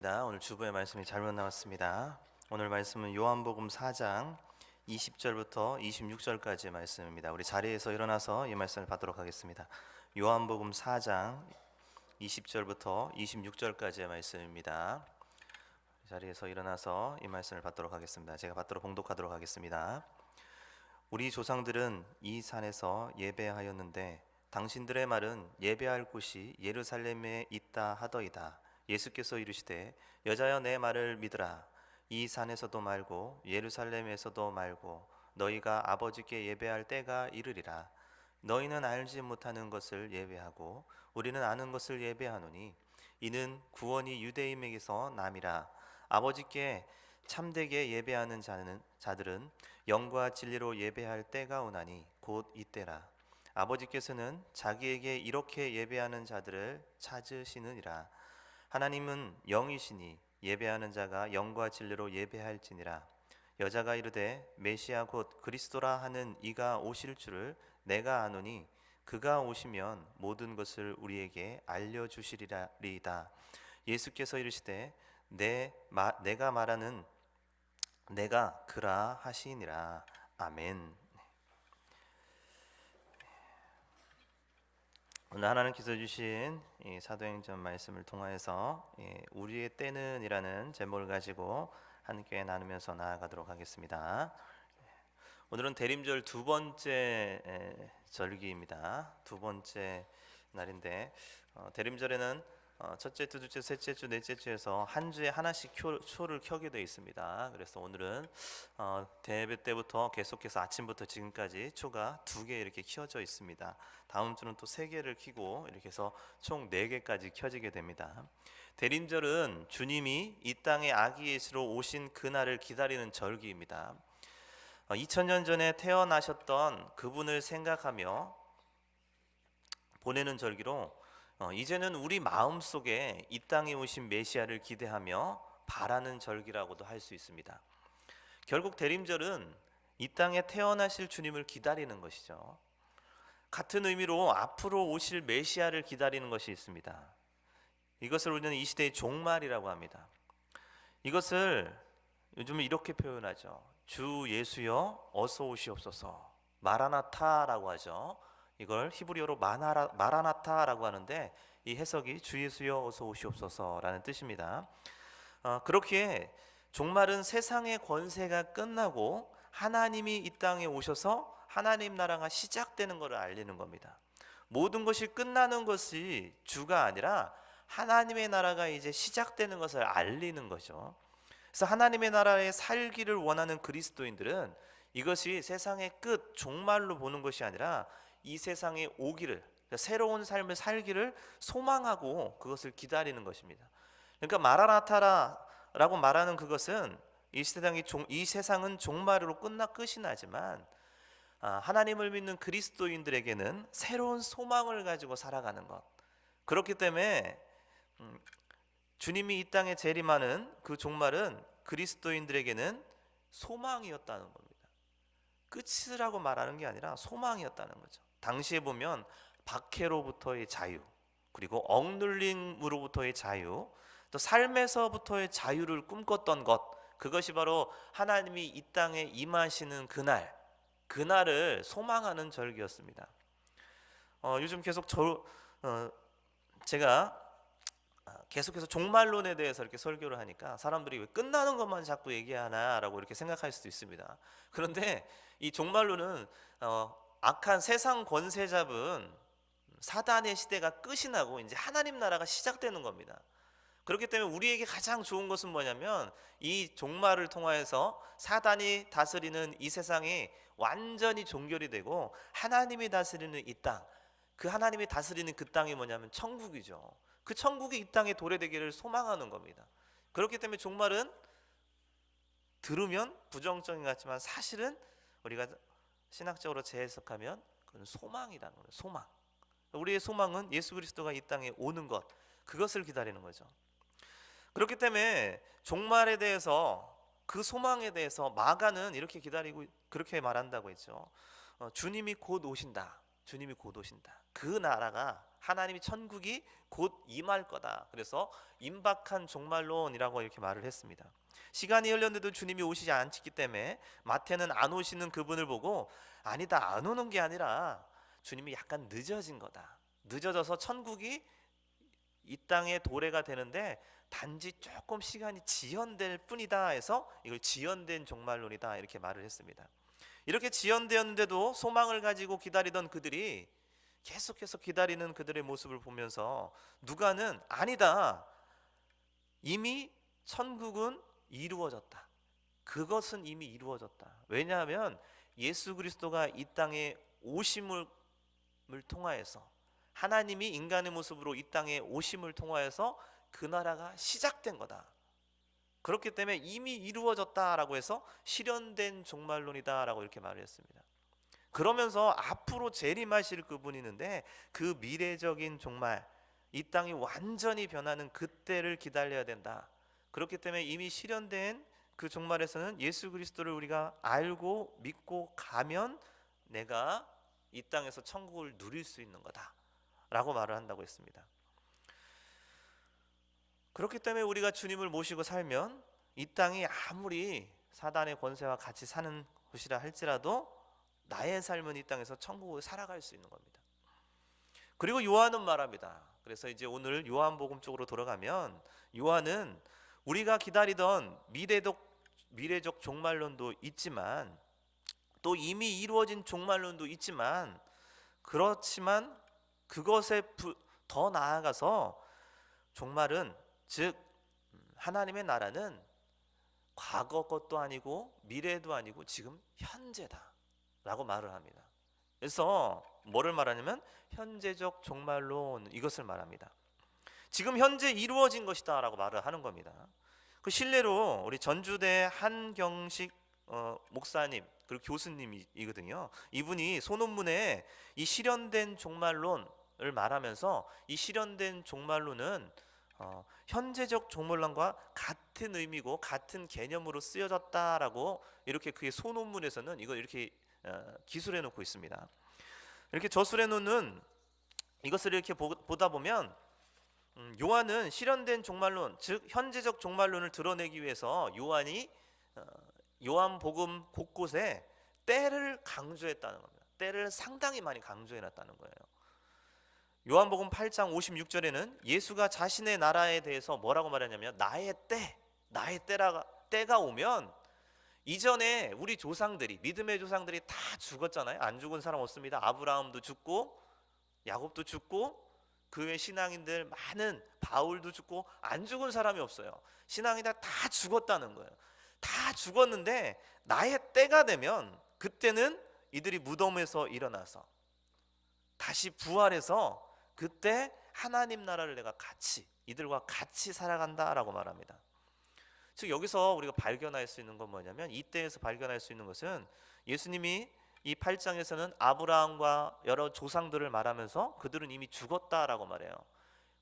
오늘 주보의 말씀이 잘못 나왔습니다. 오늘 말씀은 요한복음 4장 20절부터 26절까지의 말씀입니다. 우리 자리에서 일어나서 이 말씀을 받도록 하겠습니다. 요한복음 4장 20절부터 26절까지의 말씀입니다. 자리에서 일어나서 이 말씀을 받도록 하겠습니다. 제가 받도록 봉독하도록 하겠습니다. 우리 조상들은 이 산에서 예배하였는데 당신들의 말은 예배할 곳이 예루살렘에 있다 하더이다. 예수께서 이르시되 여자여 내 말을 믿으라. 이 산에서도 말고 예루살렘에서도 말고 너희가 아버지께 예배할 때가 이르리라. 너희는 알지 못하는 것을 예배하고 우리는 아는 것을 예배하노니 이는 구원이 유대인에게서 남이라. 아버지께 참되게 예배하는 자들은 영과 진리로 예배할 때가 오나니 곧 이때라. 아버지께서는 자기에게 이렇게 예배하는 자들을 찾으시느니라. 하나님은 영이시니 예배하는 자가 영과 진리로 예배할지니라. 여자가 이르되 메시아 곧 그리스도라 하는 이가 오실 줄을 내가 아노니 그가 오시면 모든 것을 우리에게 알려주시리이다. 예수께서 이르시되 내가 말하는 내가 그라 하시니라. 아멘. 오늘 하나님께서 주신 이 사도행전 말씀을 통하여서 우리의 때는 이라는 제목을 가지고 함께 나누면서 나아가도록 하겠습니다. 오늘은 대림절 두 번째 절기입니다. 두 번째 날인데 대림절에는 첫째 주, 둘째 주, 셋째 주, 넷째 주에서 한 주에 하나씩 초를 켜게 되어 있습니다. 그래서 오늘은 대예배 때부터 계속해서 아침부터 지금까지 초가 2개 이렇게 켜져 있습니다. 다음 주는 또 3개를 켜고 이렇게 해서 총 4개까지 켜지게 됩니다. 대림절은 주님이 이 땅에 아기 예수로 오신 그날을 기다리는 절기입니다. 2000년 전에 태어나셨던 그분을 생각하며 보내는 절기로 이제는 우리 마음속에 이 땅에 오신 메시아를 기대하며 바라는 절기라고도 할 수 있습니다. 결국 대림절은 이 땅에 태어나실 주님을 기다리는 것이죠. 같은 의미로 앞으로 오실 메시아를 기다리는 것이 있습니다. 이것을 우리는 이 시대의 종말이라고 합니다. 이것을 요즘은 이렇게 표현하죠. 주 예수여 어서 오시옵소서. 마라나타라고 하죠. 이걸 히브리어로 마라나타라고 하는데 이 해석이 주 예수여 어서 오시옵소서라는 뜻입니다. 그렇기에 종말은 세상의 권세가 끝나고 하나님이 이 땅에 오셔서 하나님 나라가 시작되는 것을 알리는 겁니다. 모든 것이 끝나는 것이 주가 아니라 하나님의 나라가 이제 시작되는 것을 알리는 거죠. 그래서 하나님의 나라에 살기를 원하는 그리스도인들은 이것이 세상의 끝, 종말로 보는 것이 아니라 이 세상에 오기를, 새로운 삶을 살기를 소망하고 그것을 기다리는 것입니다. 그러니까 마라나타라고 말하는 그것은 이 세상은 종말로 끝이 나지만 하나님을 믿는 그리스도인들에게는 새로운 소망을 가지고 살아가는 것. 그렇기 때문에 주님이 이 땅에 재림하는 그 종말은 그리스도인들에게는 소망이었다는 겁니다. 끝이라고 말하는 게 아니라 소망이었다는 거죠. 당시에 보면 박해로부터의 자유, 그리고 억눌림으로부터의 자유, 또 삶에서부터의 자유를 꿈꿨던 것, 그것이 바로 하나님이 이 땅에 임하시는 그날을 소망하는 절기였습니다. 요즘 제가 계속해서 종말론에 대해서 이렇게 설교를 하니까 사람들이 왜 끝나는 것만 자꾸 얘기하나라고 이렇게 생각할 수도 있습니다. 그런데 이 종말론은 악한 세상 권세 잡은 사단의 시대가 끝이 나고 이제 하나님 나라가 시작되는 겁니다. 그렇기 때문에 우리에게 가장 좋은 것은 뭐냐면 이 종말을 통하여서 사단이 다스리는 이 세상이 완전히 종결이 되고 하나님이 다스리는 이 땅, 그 하나님이 다스리는 그 땅이 뭐냐면 천국이죠. 그 천국이 이 땅에 도래되기를 소망하는 겁니다. 그렇기 때문에 종말은 들으면 부정적인 것 같지만 사실은 우리가 신학적으로 재해석하면 그건 소망이라는 거예요. 소망. 우리의 소망은 예수 그리스도가 이 땅에 오는 것, 그것을 기다리는 거죠. 그렇기 때문에 종말에 대해서, 그 소망에 대해서 마가는 이렇게 기다리고 그렇게 말한다고 했죠. 주님이 곧 오신다. 주님이 곧 오신다. 그 나라가 하나님이 천국이 곧 임할 거다. 그래서 임박한 종말론이라고 이렇게 말을 했습니다. 시간이 흘렀는데도 주님이 오시지 않기 때문에 마태는 안 오시는 그분을 보고 아니다, 안 오는 게 아니라 주님이 약간 늦어진 거다. 늦어져서 천국이 이 땅의 도래가 되는데 단지 조금 시간이 지연될 뿐이다 해서 이걸 지연된 종말론이다 이렇게 말을 했습니다. 이렇게 지연되었는데도 소망을 가지고 기다리던 그들이 계속해서 기다리는 그들의 모습을 보면서 누가는 아니다, 이미 천국은 이루어졌다. 그것은 이미 이루어졌다. 왜냐하면 예수 그리스도가 이 땅에 오심을 통하여서, 하나님이 인간의 모습으로 이 땅에 오심을 통하여서 그 나라가 시작된 거다. 그렇기 때문에 이미 이루어졌다라고 해서 실현된 종말론이다라고 이렇게 말을 했습니다. 그러면서 앞으로 재림하실 그분이 있는데 그 미래적인 종말, 이 땅이 완전히 변하는 그때를 기다려야 된다. 그렇기 때문에 이미 실현된 그 종말에서는 예수 그리스도를 우리가 알고 믿고 가면 내가 이 땅에서 천국을 누릴 수 있는 거다 라고 말을 한다고 했습니다. 그렇기 때문에 우리가 주님을 모시고 살면 이 땅이 아무리 사단의 권세와 같이 사는 곳이라 할지라도 나의 삶은 이 땅에서 천국을 살아갈 수 있는 겁니다. 그리고 요한은 말합니다. 그래서 이제 오늘 요한복음 쪽으로 돌아가면 요한은 우리가 기다리던 미래적 종말론도 있지만 또 이미 이루어진 종말론도 있지만, 그렇지만 그것에 더 나아가서 종말은, 즉 하나님의 나라는 과거 것도 아니고 미래도 아니고 지금 현재다 라고 말을 합니다. 그래서 뭐를 말하냐면 현재적 종말론, 이것을 말합니다. 지금 현재 이루어진 것이다 라고 말을 하는 겁니다. 그 실례로 우리 전주대 한경식 목사님 그리고 교수님이거든요. 이분이 소논문에 이 실현된 종말론을 말하면서 이 실현된 종말론은 현재적 종말론과 같은 의미고 같은 개념으로 쓰여졌다라고 이렇게 그의 소논문에서는 이걸 이렇게 기술해 놓고 있습니다. 이렇게 저술해 놓는 이것을 이렇게 보다 보면 요한은 실현된 종말론, 즉 현재적 종말론을 드러내기 위해서 요한이 요한복음 곳곳에 때를 강조했다는 겁니다. 때를 상당히 많이 강조해 놨다는 거예요. 요한복음 8장 56절에는 예수가 자신의 나라에 대해서 뭐라고 말하냐면 나의 때가 오면, 이전에 우리 조상들이, 믿음의 조상들이 다 죽었잖아요. 안 죽은 사람 없습니다. 아브라함도 죽고 야곱도 죽고 그 외 신앙인들 많은, 바울도 죽고, 안 죽은 사람이 없어요. 신앙인들 다 죽었다는 거예요. 다 죽었는데 나의 때가 되면 그때는 이들이 무덤에서 일어나서 다시 부활해서 그때 하나님 나라를 내가 이들과 같이 살아간다라고 말합니다. 즉 여기서 우리가 발견할 수 있는 건 뭐냐면, 이때에서 발견할 수 있는 것은 예수님이 이 8장에서는 아브라함과 여러 조상들을 말하면서 그들은 이미 죽었다라고 말해요.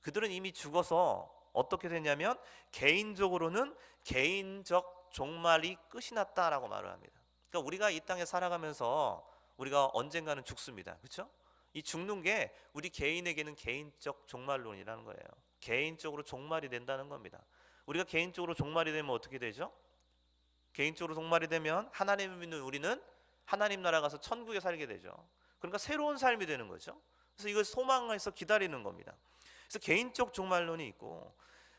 그들은 이미 죽어서 어떻게 됐냐면 개인적으로는 개인적 종말이 끝이 났다라고 말을 합니다. 그러니까 우리가 이 땅에 살아가면서 우리가 언젠가는 죽습니다. 그렇죠? 이 죽는 게 우리 개인에게는 개인적 종말론이라는 거예요. 개인적으로 종말이 된다는 겁니다. 우리가 개인적으로 종말이 되면 어떻게 되죠? 개인적으로 종말이 되면 하나님을 믿는 우리는 하나님 나라 가서 천국에 살게 되죠. 그러니까 새로운 삶이 되는 거죠. 그래서 이걸 소망해서 기다리는 겁니다. 그래서 개인적 종말론이 있고,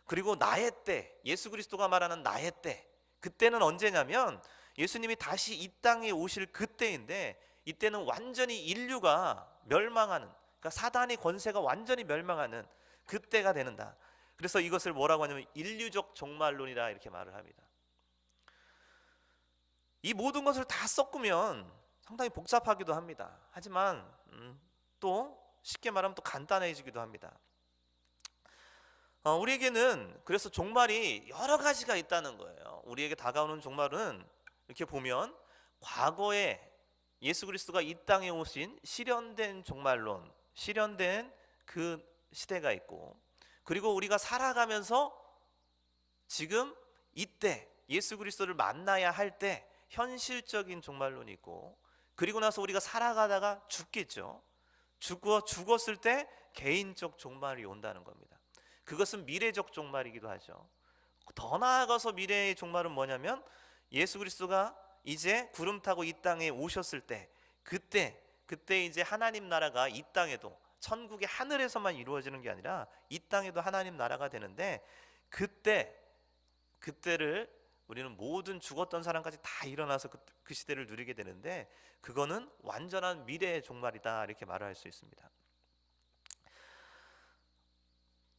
그리고 나의 때, 예수 그리스도가 말하는 나의 때, 그때는 언제냐면 예수님이 다시 이 땅에 오실 그때인데, 이때는 완전히 인류가 멸망하는, 그러니까 사단의 권세가 완전히 멸망하는 그때가 되는다. 그래서 이것을 뭐라고 하냐면 인류적 종말론이라 이렇게 말을 합니다. 이 모든 것을 다 섞으면 상당히 복잡하기도 합니다. 하지만 또 쉽게 말하면 또 간단해지기도 합니다. 우리에게는 그래서 종말이 여러 가지가 있다는 거예요. 우리에게 다가오는 종말은 이렇게 보면 과거에 예수 그리스도가 이 땅에 오신 실현된 종말론, 실현된 그 시대가 있고, 그리고 우리가 살아가면서 지금 이때 예수 그리스도를 만나야 할 때 현실적인 종말론이 있고, 그리고 나서 우리가 살아가다가 죽겠죠. 죽었을 때 개인적 종말이 온다는 겁니다. 그것은 미래적 종말이기도 하죠. 더 나아가서 미래의 종말은 뭐냐면 예수 그리스도가 이제 구름 타고 이 땅에 오셨을 때 그때 이제 하나님 나라가 이 땅에도, 천국의 하늘에서만 이루어지는 게 아니라 이 땅에도 하나님 나라가 되는데, 그때를 우리는 모든 죽었던 사람까지 다 일어나서 그 시대를 누리게 되는데, 그거는 완전한 미래의 종말이다, 이렇게 말할 수 있습니다.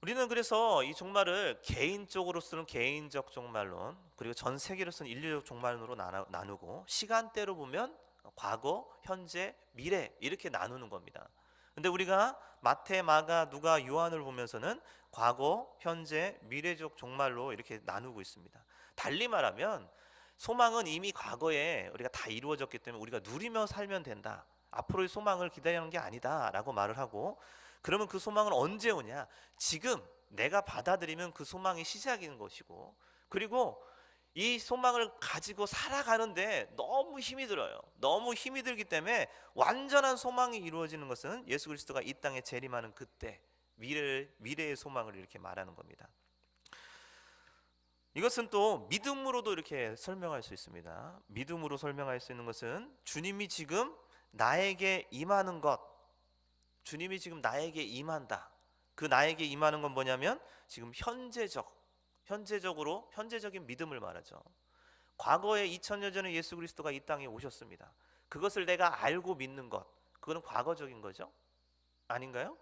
우리는 그래서 이 종말을 개인적으로 쓰는 개인적 종말론, 그리고 전 세계로 쓰는 인류적 종말론으로 나누고, 시간대로 보면 과거, 현재, 미래 이렇게 나누는 겁니다. 근데 우리가 마태, 마가, 누가, 요한을 보면서는 과거, 현재, 미래적 종말로 이렇게 나누고 있습니다. 달리 말하면 소망은 이미 과거에 우리가 다 이루어졌기 때문에 우리가 누리며 살면 된다, 앞으로의 소망을 기다리는 게 아니다 라고 말을 하고, 그러면 그 소망은 언제 오냐? 지금 내가 받아들이면 그 소망이 시작인 것이고, 그리고 이 소망을 가지고 살아가는데 너무 힘이 들어요. 너무 힘이 들기 때문에 완전한 소망이 이루어지는 것은 예수 그리스도가 이 땅에 재림하는 그때, 미래의 소망을 이렇게 말하는 겁니다. 이것은 또 믿음으로도 이렇게 설명할 수 있습니다. 믿음으로 설명할 수 있는 것은 주님이 지금 나에게 임하는 것, 주님이 지금 나에게 임한다. 그 나에게 임하는 건 뭐냐면 지금 현재적인 믿음을 말하죠. 과거에 2000년 전에 예수 그리스도가 이 땅에 오셨습니다. 그것을 내가 알고 믿는 것, 그거는 과거적인 거죠. 아닌가요?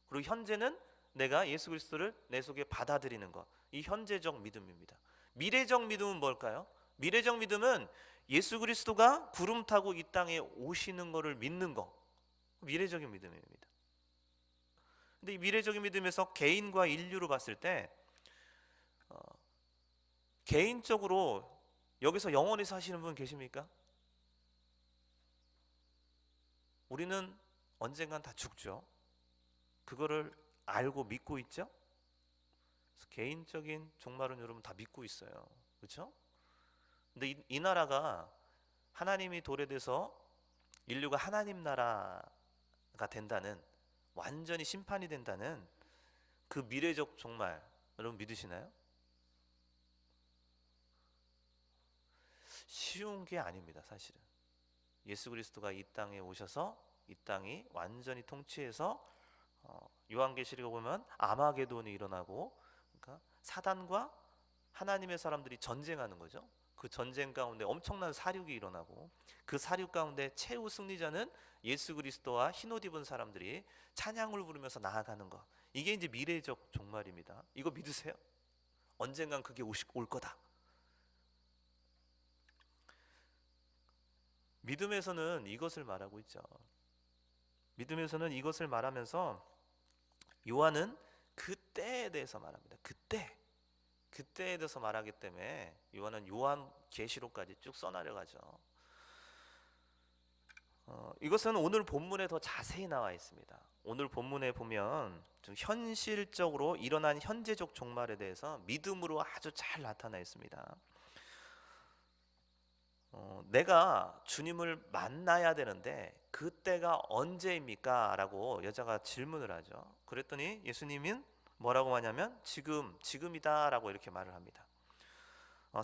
그리고 현재는 내가 예수 그리스도를 내 속에 받아들이는 것, 이 현재적 믿음입니다. 미래적 믿음은 뭘까요? 미래적 믿음은 예수 그리스도가 구름 타고 이 땅에 오시는 것을 믿는 것, 미래적인 믿음입니다. 근데 이 미래적인 믿음에서 개인과 인류로 봤을 때 개인적으로 여기서 영원히 사시는 분 계십니까? 우리는 언젠간 다 죽죠. 그거를 알고 믿고 있죠. 그래서 개인적인 종말은 여러분 다 믿고 있어요. 그렇죠? 근데 이 나라가 하나님이 도래돼서 인류가 하나님 나라가 된다는, 완전히 심판이 된다는 그 미래적 종말, 여러분 믿으시나요? 쉬운 게 아닙니다. 사실은 예수 그리스도가 이 땅에 오셔서 이 땅이 완전히 통치해서 요한계시록에 보면 아마게돈이 일어나고, 그러니까 사단과 하나님의 사람들이 전쟁하는 거죠. 그 전쟁 가운데 엄청난 사륙이 일어나고, 그 사륙 가운데 최후 승리자는 예수 그리스도와 흰옷 입은 사람들이 찬양을 부르면서 나아가는 것, 이게 이제 미래적 종말입니다. 이거 믿으세요? 언젠간 그게 올 거다. 믿음에서는 이것을 말하고 있죠. 믿음에서는 이것을 말하면서 요한은 그때에 대해서 말합니다. 그때에 대해서 말하기 때문에 요한은 요한계시록까지 쭉 써나려가죠. 이것은 오늘 본문에 더 자세히 나와 있습니다. 오늘 본문에 보면 좀 현실적으로 일어난 현재적 종말에 대해서 믿음으로 아주 잘 나타나 있습니다. 내가 주님을 만나야 되는데 그때가 언제입니까? 라고 여자가 질문을 하죠. 그랬더니 예수님은 뭐라고 하냐면 지금이다 라고 이렇게 말을 합니다.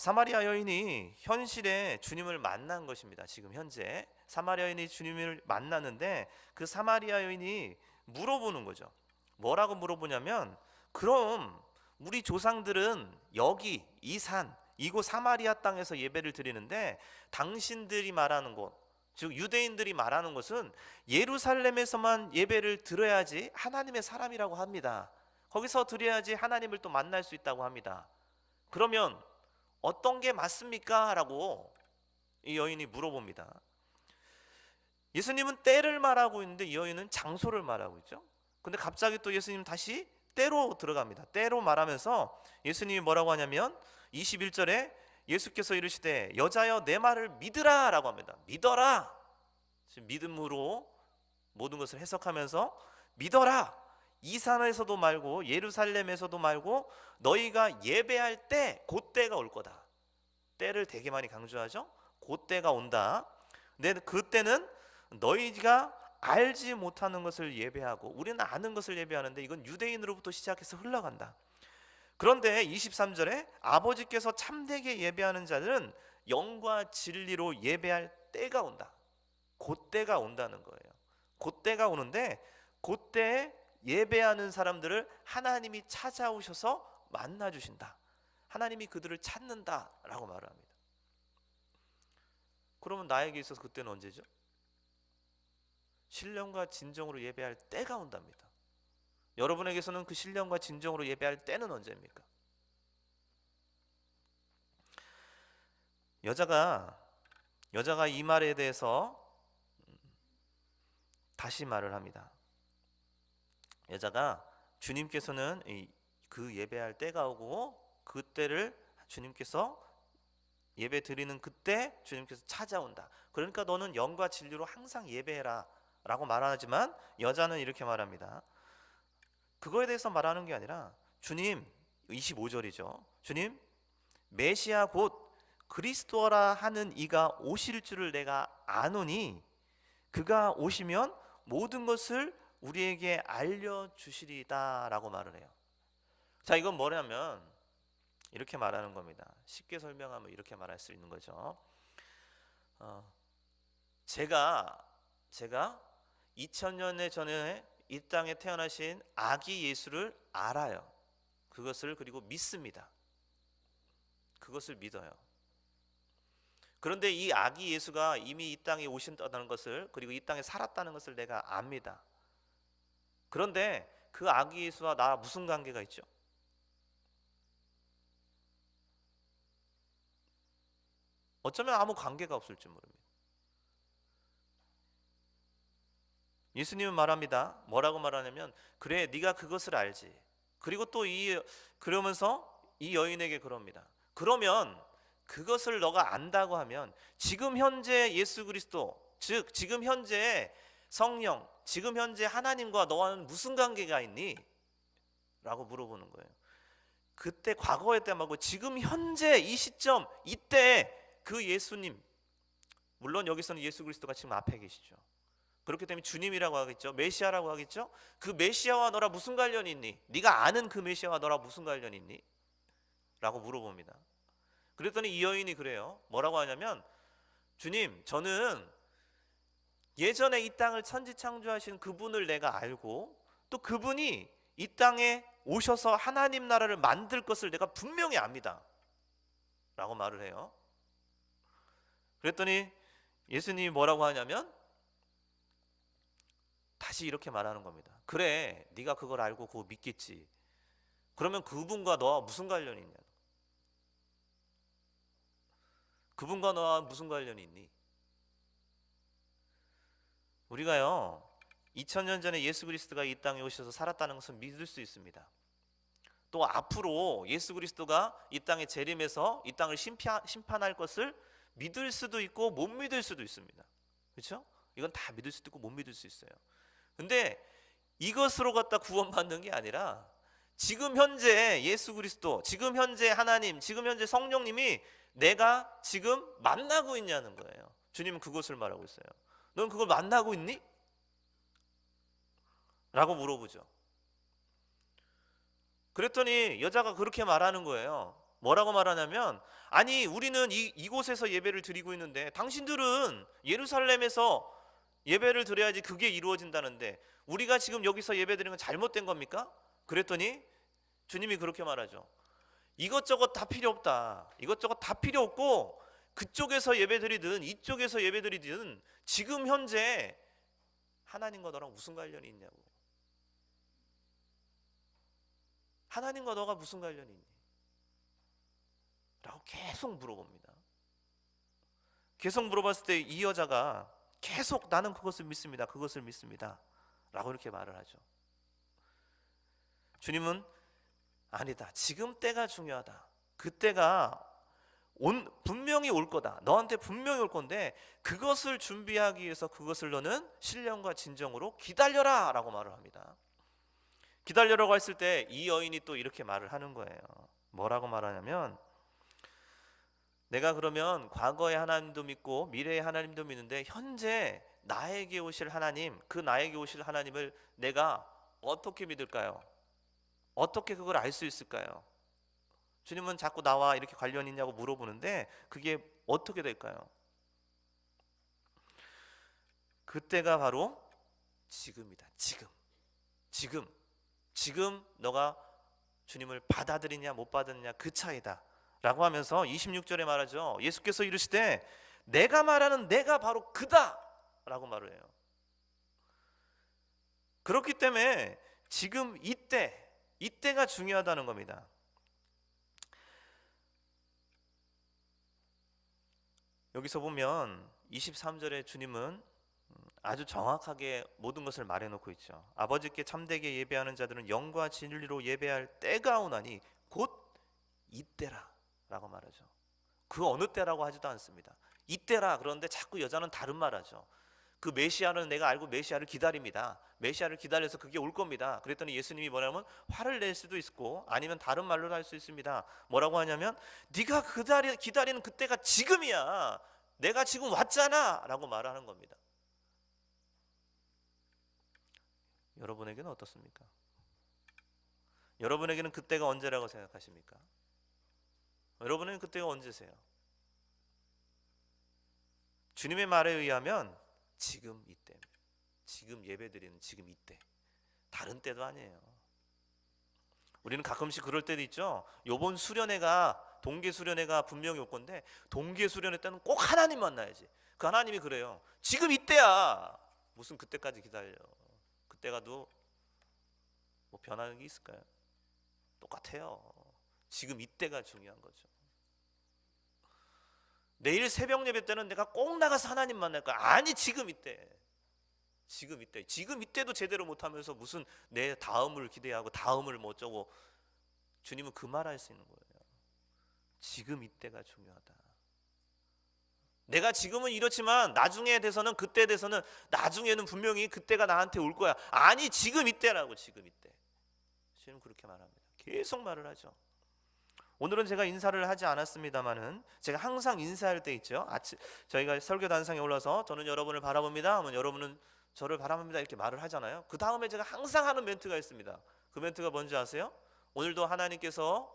사마리아 여인이 현실에 주님을 만난 것입니다. 지금 현재 사마리아 여인이 주님을 만났는데, 그 사마리아 여인이 물어보는 거죠. 뭐라고 물어보냐면, 그럼 우리 조상들은 여기 이 산, 이곳 사마리아 땅에서 예배를 드리는데 당신들이 말하는 곳, 즉 유대인들이 말하는 것은 예루살렘에서만 예배를 드려야지 하나님의 사람이라고 합니다. 거기서 드려야지 하나님을 또 만날 수 있다고 합니다. 그러면 어떤 게 맞습니까? 라고 이 여인이 물어봅니다. 예수님은 때를 말하고 있는데 이 여인은 장소를 말하고 있죠. 근데 갑자기 또 예수님 다시 때로 들어갑니다. 때로 말하면서 예수님이 뭐라고 하냐면 21절에 예수께서 이르시되 여자여 내 말을 믿으라 라고 합니다. 믿어라. 지금 믿음으로 모든 것을 해석하면서 믿어라. 이 산에서도 말고 예루살렘에서도 말고 너희가 예배할 때 그때가 올 거다. 때를 되게 많이 강조하죠. 그때가 온다. 근데 그때는 너희가 알지 못하는 것을 예배하고 우리는 아는 것을 예배하는데 이건 유대인으로부터 시작해서 흘러간다. 그런데 23절에 아버지께서 참되게 예배하는 자들은 영과 진리로 예배할 때가 온다. 그때가 온다는 거예요. 그때가 오는데 그때 예배하는 사람들을 하나님이 찾아오셔서 만나 주신다. 하나님이 그들을 찾는다라고 말을 합니다. 그러면 나에게 있어서 그때는 언제죠? 신령과 진정으로 예배할 때가 온답니다. 여러분에게서는 그 신령과 진정으로 예배할 때는 언제입니까? 여자가 이 말에 대해서 다시 말을 합니다. 여자가 주님께서는 그 예배할 때가 오고 그때를 주님께서 예배 드리는 그때 주님께서 찾아온다. 그러니까 너는 영과 진리로 항상 예배해라 라고 말하지만 여자는 이렇게 말합니다. 그거에 대해서 말하는 게 아니라 주님, 25절이죠. 주님, 메시아 곧 그리스도라 하는 이가 오실 줄을 내가 아노니 그가 오시면 모든 것을 우리에게 알려주시리다 라고 말을 해요. 자, 이건 뭐냐면 이렇게 말하는 겁니다. 쉽게 설명하면 이렇게 말할 수 있는 거죠. 제가 2000년 전에 이 땅에 태어나신 아기 예수를 알아요. 그것을 그리고 믿습니다. 그것을 믿어요. 그런데 이 아기 예수가 이미 이 땅에 오신다는 것을 그리고 이 땅에 살았다는 것을 내가 압니다. 그런데 그 아기 예수와 나 무슨 관계가 있죠? 어쩌면 아무 관계가 없을지 모릅니다. 예수님은 말합니다. 뭐라고 말하냐면 그래 네가 그것을 알지. 그리고 또 그러면서 이 여인에게 그럽니다. 그러면 그것을 너가 안다고 하면 지금 현재 예수 그리스도 즉 지금 현재 성령 지금 현재 하나님과 너와는 무슨 관계가 있니? 라고 물어보는 거예요. 그때 과거의 때 말고 지금 현재 이 시점 이때 그 예수님 물론 여기서는 예수 그리스도가 지금 앞에 계시죠. 그렇기 때문에 주님이라고 하겠죠. 메시아라고 하겠죠. 그 메시아와 너랑 무슨 관련이 있니? 네가 아는 그 메시아와 너랑 무슨 관련이 있니? 라고 물어봅니다. 그랬더니 이 여인이 그래요. 뭐라고 하냐면 주님 저는 예전에 이 땅을 천지창조하신 그분을 내가 알고 또 그분이 이 땅에 오셔서 하나님 나라를 만들 것을 내가 분명히 압니다 라고 말을 해요. 그랬더니 예수님이 뭐라고 하냐면 다시 이렇게 말하는 겁니다. 그래 네가 그걸 알고 그거 믿겠지. 그러면 그분과 너와 무슨 관련이 있냐? 그분과 너와 무슨 관련이 있니? 우리가요 2000년 전에 예수 그리스도가 이 땅에 오셔서 살았다는 것을 믿을 수 있습니다. 또 앞으로 예수 그리스도가 이 땅에 재림해서 이 땅을 심판할 것을 믿을 수도 있고 못 믿을 수도 있습니다. 그렇죠? 이건 다 믿을 수도 있고 못 믿을 수 있어요. 근데 이것으로 갖다 구원받는 게 아니라 지금 현재 예수 그리스도, 지금 현재 하나님, 지금 현재 성령님이 내가 지금 만나고 있냐는 거예요. 주님은 그것을 말하고 있어요. 넌 그걸 만나고 있니? 라고 물어보죠. 그랬더니 여자가 그렇게 말하는 거예요. 뭐라고 말하냐면 아니 우리는 이곳에서 예배를 드리고 있는데 당신들은 예루살렘에서 예배를 드려야지 그게 이루어진다는데 우리가 지금 여기서 예배 드리는 건 잘못된 겁니까? 그랬더니 주님이 그렇게 말하죠. 이것저것 다 필요 없다. 이것저것 다 필요 없고 그쪽에서 예배 드리든 이쪽에서 예배 드리든 지금 현재 하나님과 너랑 무슨 관련이 있냐고. 하나님과 너가 무슨 관련이 있니? 라고 계속 물어봅니다. 계속 물어봤을 때 이 여자가 계속 나는 그것을 믿습니다. 그것을 믿습니다. 라고 이렇게 말을 하죠. 주님은 아니다. 지금 때가 중요하다. 그때가 분명히 올 거다. 너한테 분명히 올 건데 그것을 준비하기 위해서 그것을 너는 신령과 진정으로 기다려라 라고 말을 합니다. 기다려라고 했을 때 이 여인이 또 이렇게 말을 하는 거예요. 뭐라고 말하냐면 내가 그러면 과거의 하나님도 믿고 미래의 하나님도 믿는데 현재 나에게 오실 하나님, 그 나에게 오실 하나님을 내가 어떻게 믿을까요? 어떻게 그걸 알 수 있을까요? 주님은 자꾸 나와 이렇게 관련 있냐고 물어보는데 그게 어떻게 될까요? 그때가 바로 지금이다. 지금 너가 주님을 받아들이냐 못 받았느냐 그 차이다 라고 하면서 26절에 말하죠. 예수께서 이르시되 내가 말하는 내가 바로 그다 라고 말을 해요. 그렇기 때문에 지금 이때가 중요하다는 겁니다. 여기서 보면 23절에 주님은 아주 정확하게 모든 것을 말해놓고 있죠. 아버지께 참되게 예배하는 자들은 영과 진리로 예배할 때가 오나니 곧 이때라 라고 말하죠. 그 어느 때라고 하지도 않습니다. 이때라. 그런데 자꾸 여자는 다른 말하죠. 그 메시아는 내가 알고 메시아를 기다립니다. 메시아를 기다려서 그게 올 겁니다. 그랬더니 예수님이 뭐냐면 화를 낼 수도 있고 아니면 다른 말로 할 수 있습니다. 뭐라고 하냐면 네가 기다리는 그때가 지금이야. 내가 지금 왔잖아 라고 말하는 겁니다. 여러분에게는 어떻습니까? 여러분에게는 그때가 언제라고 생각하십니까? 여러분은 그때가 언제세요? 주님의 말에 의하면 지금 이때, 지금 예배드리는 지금 이때, 다른 때도 아니에요. 우리는 가끔씩 그럴 때도 있죠. 요번 수련회가 동계 수련회가 분명히 올 건데 동계 수련회 때는 꼭 하나님 만나야지. 그 하나님이 그래요. 지금 이때야. 무슨 그때까지 기다려. 그때가도 뭐 변하는 게 있을까요? 똑같아요. 지금 이때가 중요한 거죠. 내일 새벽 예배 때는 내가 꼭 나가서 하나님 만날 거야. 아니 지금 이때도 제대로 못하면서 무슨 내 다음을 기대하고 다음을 뭐 어쩌고. 주님은 그 말 할 수 있는 거예요. 지금 이때가 중요하다. 내가 지금은 이렇지만 나중에 돼서는 그때 돼서는 나중에는 분명히 그때가 나한테 올 거야. 아니 지금 이때라고. 지금 이때. 주님 그렇게 말합니다. 계속 말을 하죠. 오늘은 제가 인사를 하지 않았습니다만은 제가 항상 인사할 때 있죠. 저희가 설교 단상에 올라서 저는 여러분을 바라봅니다 하면 여러분은 저를 바라봅니다 이렇게 말을 하잖아요. 그 다음에 제가 항상 하는 멘트가 있습니다. 그 멘트가 뭔지 아세요? 오늘도 하나님께서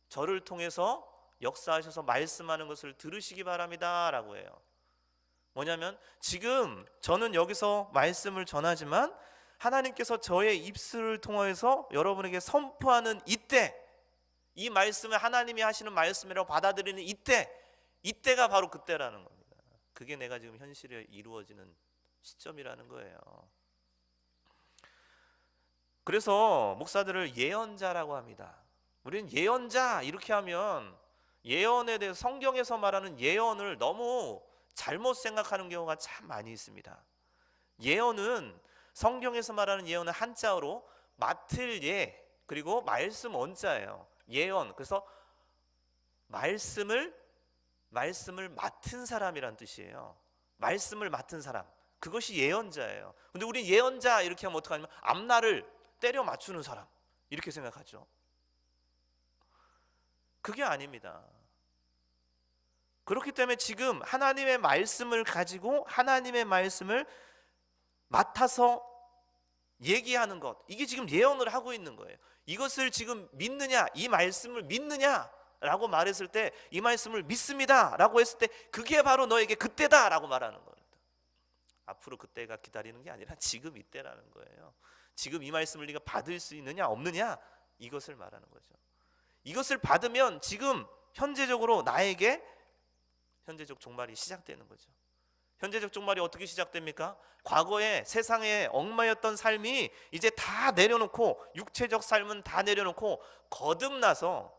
저를 통해서 역사하셔서 말씀하는 것을 들으시기 바랍니다 라고 해요. 뭐냐면 지금 저는 여기서 말씀을 전하지만 하나님께서 저의 입술을 통해서 여러분에게 선포하는 이때, 이 말씀을 하나님이 하시는 말씀이라고 받아들이는 이때가 바로 그때라는 겁니다. 그게 내가 지금 현실에 이루어지는 시점이라는 거예요. 그래서 목사들을 예언자라고 합니다. 우리는 예언자 이렇게 하면 예언에 대해서 성경에서 말하는 예언을 너무 잘못 생각하는 경우가 참 많이 있습니다. 예언은 성경에서 말하는 예언은 한자어로 맡을 예 그리고 말씀 원자예요. 예언. 그래서 말씀을 맡은 사람이란 뜻이에요. 말씀을 맡은 사람. 그것이 예언자예요. 근데 우리 예언자 이렇게 하면 어떡하냐면 앞날을 때려 맞추는 사람 이렇게 생각하죠. 그게 아닙니다. 그렇기 때문에 지금 하나님의 말씀을 가지고 하나님의 말씀을 맡아서 얘기하는 것, 이게 지금 예언을 하고 있는 거예요. 이것을 지금 믿느냐, 이 말씀을 믿느냐 라고 말했을 때 이 말씀을 믿습니다 라고 했을 때 그게 바로 너에게 그때다 라고 말하는 겁니다. 앞으로 그때가 기다리는 게 아니라 지금 이때라는 거예요. 지금 이 말씀을 네가 받을 수 있느냐 없느냐 이것을 말하는 거죠. 이것을 받으면 지금 현재적으로 나에게 현재적 종말이 시작되는 거죠. 현재적 종말이 어떻게 시작됩니까? 과거에 세상에 얽매였던 삶이 이제 다 내려놓고 육체적 삶은 다 내려놓고 거듭나서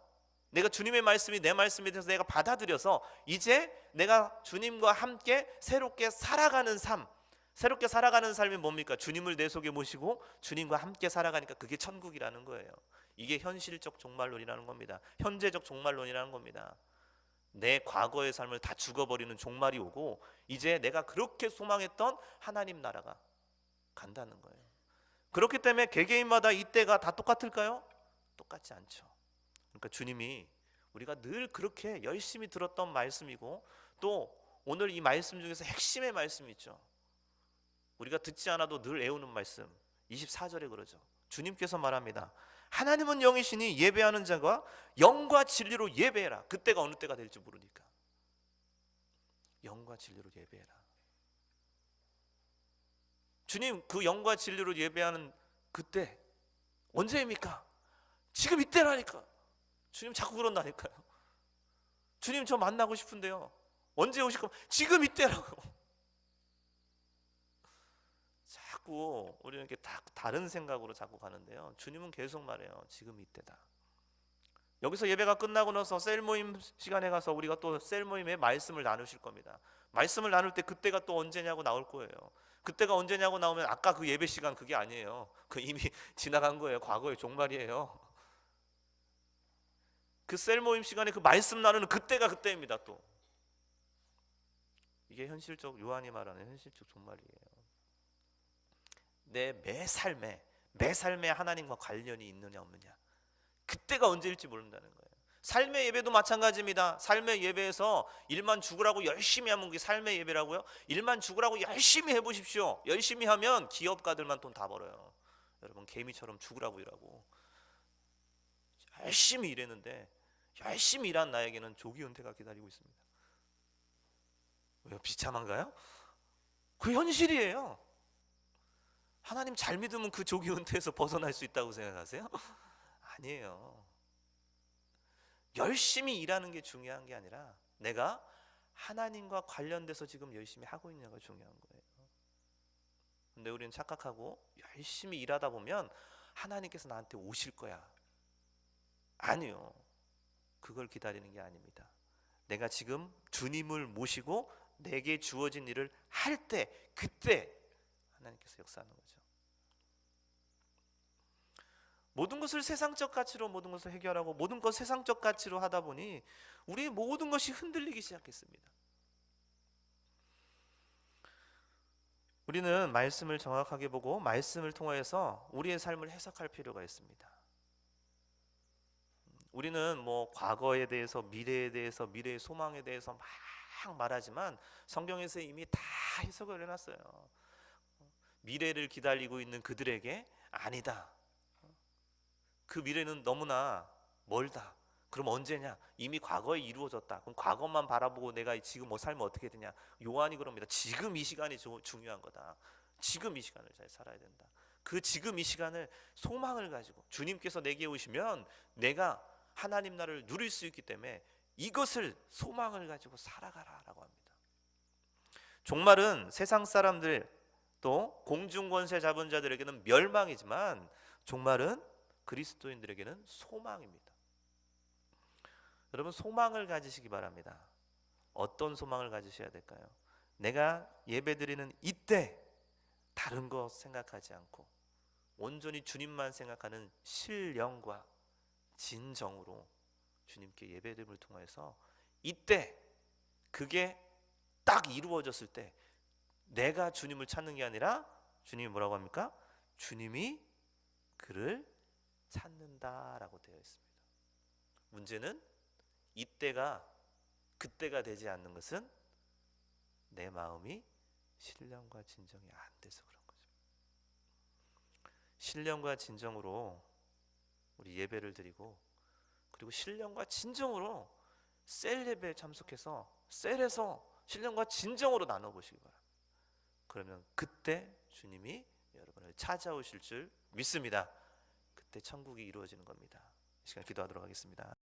내가 주님의 말씀이 내 말씀이 돼서 내가 받아들여서 이제 내가 주님과 함께 새롭게 살아가는 삶. 새롭게 살아가는 삶이 뭡니까? 주님을 내 속에 모시고 주님과 함께 살아가니까 그게 천국이라는 거예요. 이게 현실적 종말론이라는 겁니다. 현재적 종말론이라는 겁니다. 내 과거의 삶을 다 죽어버리는 종말이 오고 이제 내가 그렇게 소망했던 하나님 나라가 간다는 거예요. 그렇기 때문에 개개인마다 이때가 다 똑같을까요? 똑같지 않죠. 그러니까 주님이 우리가 늘 그렇게 열심히 들었던 말씀이고 또 오늘 이 말씀 중에서 핵심의 말씀이 있죠. 우리가 듣지 않아도 늘 애우는 말씀 24절에 그러죠. 주님께서 말합니다. 하나님은 영이시니 예배하는 자가 영과 진리로 예배해라. 그때가 어느 때가 될지 모르니까 영과 진리로 예배해라. 주님, 그 영과 진리로 예배하는 그때 언제입니까? 지금 이때라니까. 주님 자꾸 그런다니까요. 주님 저 만나고 싶은데요. 언제 오실 겁니까? 지금 이때라고. 자꾸 우리는 이렇게 다른 생각으로 자꾸 가는데요. 주님은 계속 말해요. 지금 이때다. 여기서 예배가 끝나고 나서 셀 모임 시간에 가서 우리가 또 셀 모임의 말씀을 나누실 겁니다. 말씀을 나눌 때 그때가 또 언제냐고 나올 거예요. 그때가 언제냐고 나오면 아까 그 예배 시간 그게 아니에요. 그 이미 지나간 거예요. 과거의 종말이에요. 그 셀 모임 시간에 그 말씀 나누는 그때가 그때입니다. 또 이게 현실적, 요한이 말하는 현실적 종말이에요. 내 매 삶에 하나님과 관련이 있느냐 없느냐, 그때가 언제일지 모른다는 거예요. 삶의 예배도 마찬가지입니다. 삶의 예배에서 일만 죽으라고 열심히 하면 그게 삶의 예배라고요? 일만 죽으라고 열심히 해보십시오. 열심히 하면 기업가들만 돈 다 벌어요. 여러분, 개미처럼 죽으라고 일하고 열심히 일했는데 열심히 일한 나에게는 조기 은퇴가 기다리고 있습니다. 왜요? 비참한가요? 그 현실이에요. 하나님 잘 믿으면 그 조기 은퇴에서 벗어날 수 있다고 생각하세요? 아니에요. 열심히 일하는 게 중요한 게 아니라 내가 하나님과 관련돼서 지금 열심히 하고 있냐가 중요한 거예요. 근데 우리는 착각하고 열심히 일하다 보면 하나님께서 나한테 오실 거야. 아니요. 그걸 기다리는 게 아닙니다. 내가 지금 주님을 모시고 내게 주어진 일을 할 때, 그때 하나님께서 역사하는 거죠. 모든 것을 세상적 가치로 모든 것을 해결하고 모든 것 세상적 가치로 하다 보니 우리의 모든 것이 흔들리기 시작했습니다. 우리는 말씀을 정확하게 보고 말씀을 통해서 우리의 삶을 해석할 필요가 있습니다. 우리는 뭐 과거에 대해서, 미래에 대해서, 미래의 소망에 대해서 막 말하지만 성경에서 이미 다 해석을 해놨어요. 미래를 기다리고 있는 그들에게 아니다. 그 미래는 너무나 멀다. 그럼 언제냐? 이미 과거에 이루어졌다. 그럼 과거만 바라보고 내가 지금 뭐 살면 어떻게 되냐? 요한이 그럽니다. 지금 이 시간이 중요한 거다. 지금 이 시간을 잘 살아야 된다. 그 지금 이 시간을 소망을 가지고 주님께서 내게 오시면 내가 하나님 나라를 누릴 수 있기 때문에 이것을 소망을 가지고 살아가라라고 합니다. 종말은 세상 사람들 또 공중권세 잡은 자들에게는 멸망이지만 종말은 그리스도인들에게는 소망입니다. 여러분, 소망을 가지시기 바랍니다. 어떤 소망을 가지셔야 될까요? 내가 예배드리는 이때 다른 거 생각하지 않고 온전히 주님만 생각하는 신령과 진정으로 주님께 예배드림을 통해서 이때 그게 딱 이루어졌을 때 내가 주님을 찾는 게 아니라 주님이 뭐라고 합니까? 주님이 그를 찾는다라고 되어 있습니다. 문제는 이때가 그때가 되지 않는 것은 내 마음이 신령과 진정이 안 돼서 그런 거죠. 신령과 진정으로 우리 예배를 드리고 그리고 신령과 진정으로 셀 예배에 참석해서 셀에서 신령과 진정으로 나눠보시기 바랍니다. 그러면 그때 주님이 여러분을 찾아오실 줄 믿습니다. 그때 천국이 이루어지는 겁니다. 이 시간 기도하도록 하겠습니다.